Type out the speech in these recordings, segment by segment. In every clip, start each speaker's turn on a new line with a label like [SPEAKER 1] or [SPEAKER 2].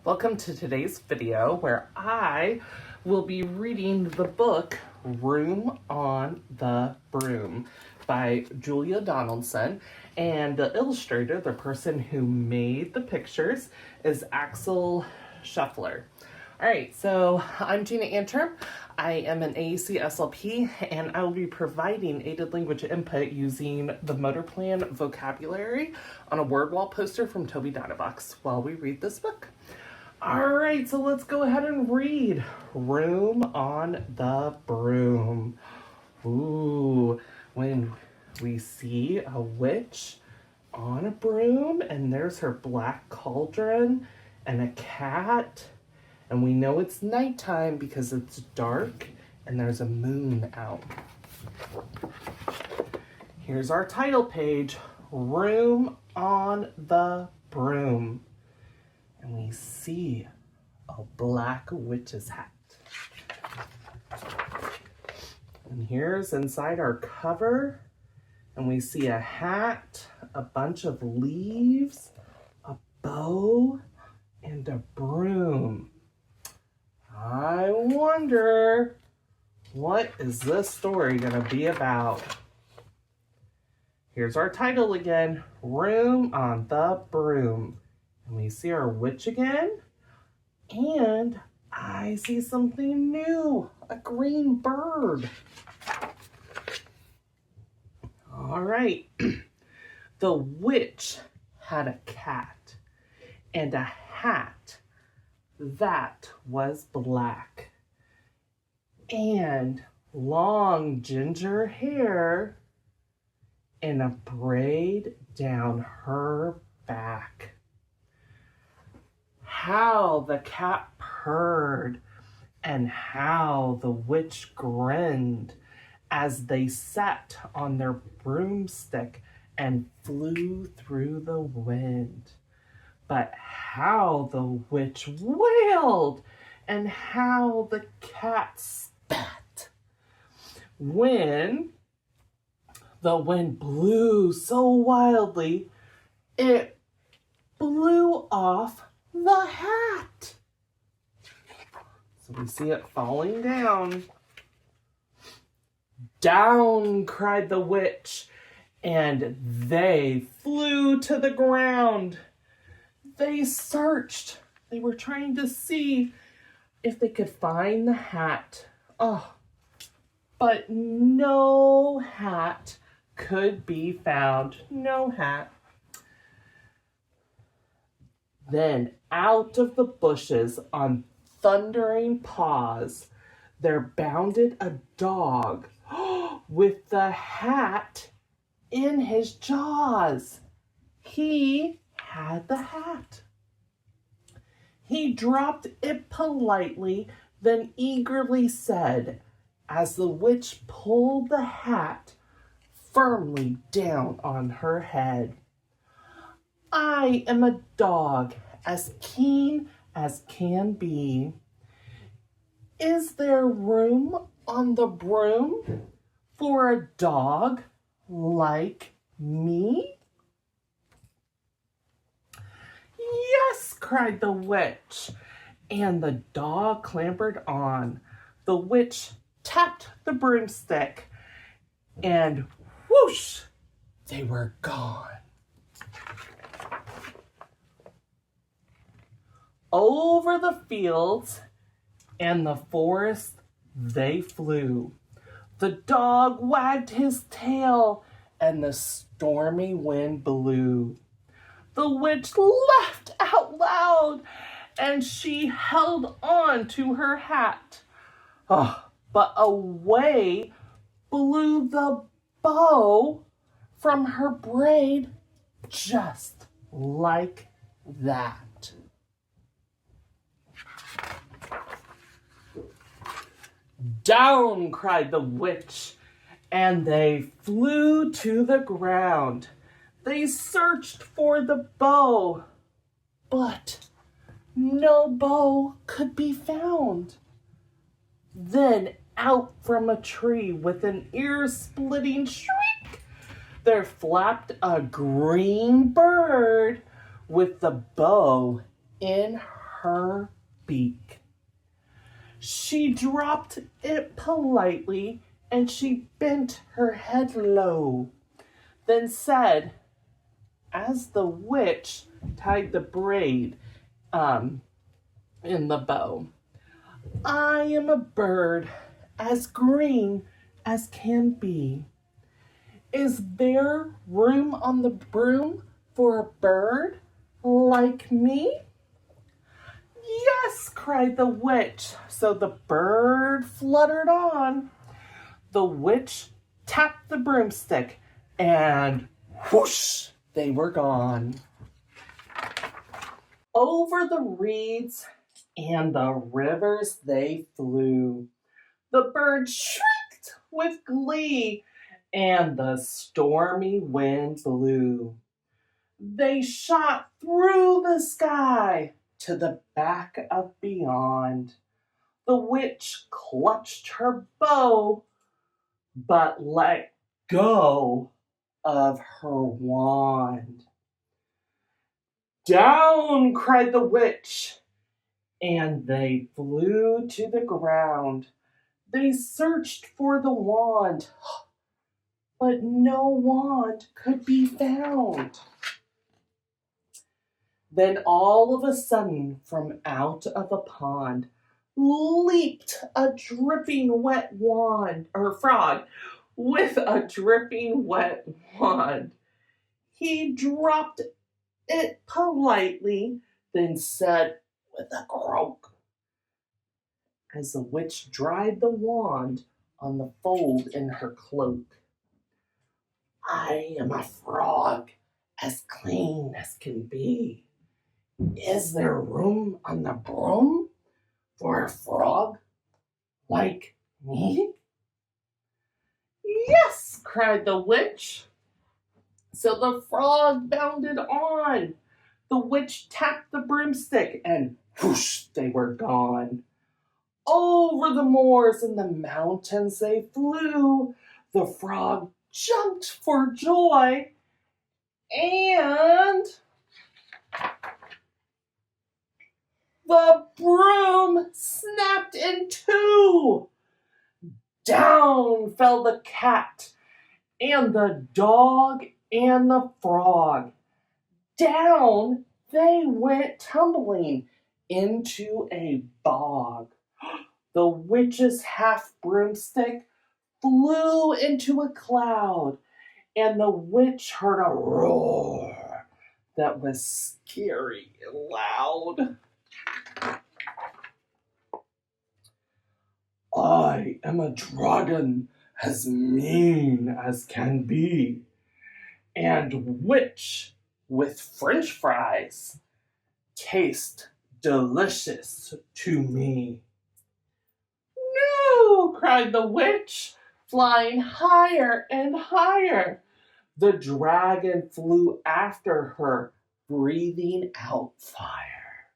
[SPEAKER 1] Welcome to today's video where I will be reading the book Room on the Broom by Julia Donaldson, and the illustrator, the person who made the pictures, is Axel Scheffler. Alright, so I'm Gina Antrim. I am an AAC SLP, and I will be providing aided language input using the Motor Plan vocabulary on a word wall poster from Toby Dynavox while we read this book. Alright, so let's go ahead and read Room on the Broom. Ooh, when we see a witch on a broom, and there's her black cauldron and a cat, and we know it's nighttime because it's dark and there's a moon out. Here's our title page, Room on the Broom. And we see a black witch's hat. And here's inside our cover, and we see a hat, a bunch of leaves, a bow, and a broom. I wonder, what is this story gonna be about? Here's our title again, Room on the Broom. And we see our witch again, and I see something new, a green bird. All right, the witch had a cat and a hat that was black, and long ginger hair and a braid down her back. How the cat purred and how the witch grinned as they sat on their broomstick and flew through the wind. But how the witch wailed and how the cat spat when the wind blew so wildly it blew off the hat. So we see it falling down. Down, cried the witch, and they flew to the ground. They searched. They were trying to see if they could find the hat. Oh, but no hat could be found. No hat. Then out of the bushes on thundering paws, there bounded a dog with the hat in his jaws. He had the hat. He dropped it politely, then eagerly said, as the witch pulled the hat firmly down on her head, I am a dog, as keen as can be. Is there room on the broom for a dog like me? Yes, cried the witch, and the dog clambered on. The witch tapped the broomstick, and whoosh, they were gone. Over the fields and the forest they flew. The dog wagged his tail and the stormy wind blew. The witch laughed out loud and she held on to her hat. Oh, but away blew the bow from her braid just like that. Down, cried the witch, and they flew to the ground. They searched for the bow, but no bow could be found. Then out from a tree with an ear-splitting shriek, there flapped a green bird with the bow in her beak. She dropped it politely and she bent her head low, then said, as the witch tied the braid in the bow, I am a bird as green as can be. Is there room on the broom for a bird like me? Yes, cried the witch. So the bird fluttered on. The witch tapped the broomstick and whoosh, they were gone. Over the reeds and the rivers they flew. The bird shrieked with glee, and the stormy wind blew. They shot through the sky to the back of beyond. The witch clutched her bow, but let go of her wand. Down, cried the witch, and they flew to the ground. They searched for the wand, but no wand could be found. Then all of a sudden, from out of a pond, leaped a dripping wet frog with a dripping wet wand. He dropped it politely, then said with a croak, as the witch dried the wand on the fold in her cloak, I am a frog as clean as can be. Is there room on the broom for a frog like me? Yes, cried the witch. So the frog bounded on. The witch tapped the broomstick and whoosh, they were gone. Over the moors and the mountains they flew. The frog jumped for joy, and the broom snapped in two. Down fell the cat and the dog and the frog. Down they went tumbling into a bog. The witch's half broomstick flew into a cloud, and the witch heard a roar that was scary and loud. I am a dragon as mean as can be, and witch with French fries taste delicious to me. No, cried the witch, flying higher and higher. The dragon flew after her, breathing out fire.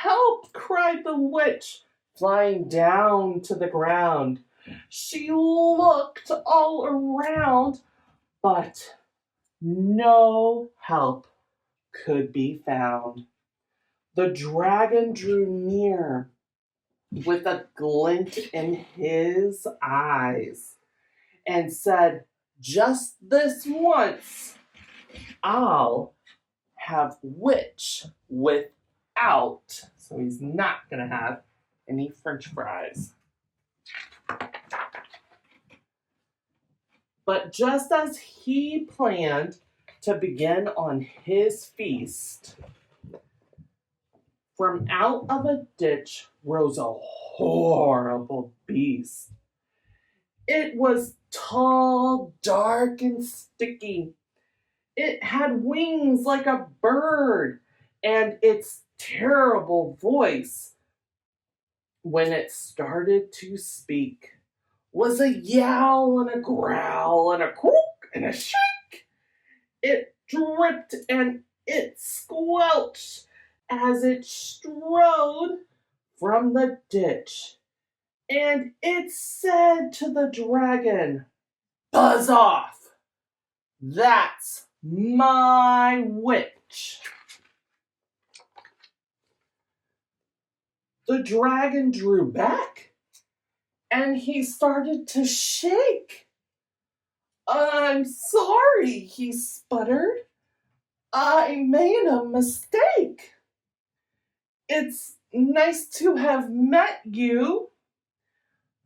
[SPEAKER 1] Help, cried the witch, flying down to the ground. She looked all around, but no help could be found. The dragon drew near with a glint in his eyes and said, just this once, I'll have witch without. So he's not going to have any French fries. But just as he planned to begin on his feast, from out of a ditch rose a horrible beast. It was tall, dark, and sticky. It had wings like a bird, and its terrible voice, when it started to speak, was a yowl and a growl and a croak and a shake. It dripped and it squelched as it strode from the ditch, and it said to the dragon, buzz off, that's my witch. the dragon drew back and he started to shake. "I'm sorry," he sputtered. "I made a mistake. It's nice to have met you,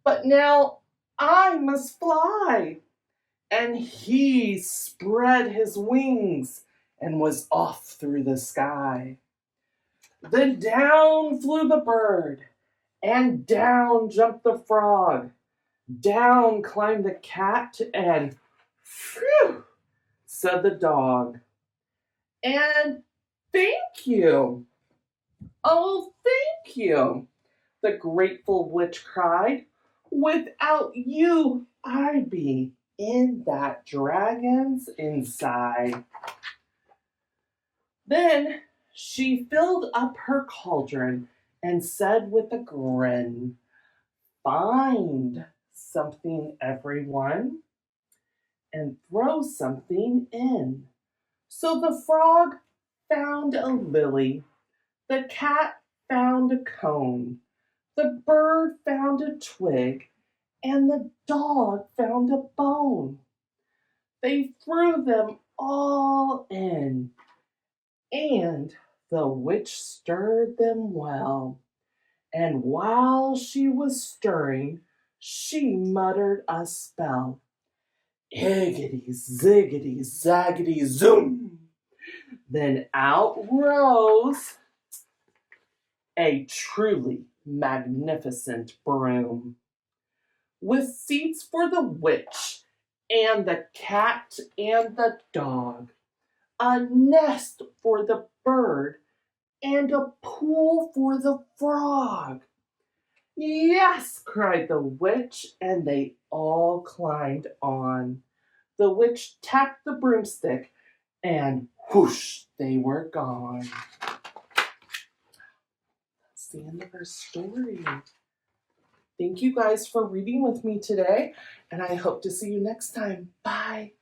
[SPEAKER 1] but now I must fly." And he spread his wings and was off through the sky. Then down flew the bird, and down jumped the frog. Down climbed the cat, and phew, said the dog. "And thank you. Oh, thank you," the grateful witch cried. "Without you, I'd be in that dragon's inside." Then she filled up her cauldron and said with a grin, "Find something, everyone, and throw something in." So the frog found a lily, the cat found a cone, the bird found a twig, and the dog found a bone. They threw them all in, and the witch stirred them well. And while she was stirring, she muttered a spell. Higgity, ziggity, zaggity, zoom. Then out rose a truly magnificent broom, with seats for the witch and the cat and the dog, a nest for the bird, and a pool for the frog. "Yes," cried the witch, and they all climbed on. The witch tapped the broomstick, and whoosh, they were gone. That's the end of our story. Thank you guys for reading with me today, and I hope to see you next time. Bye.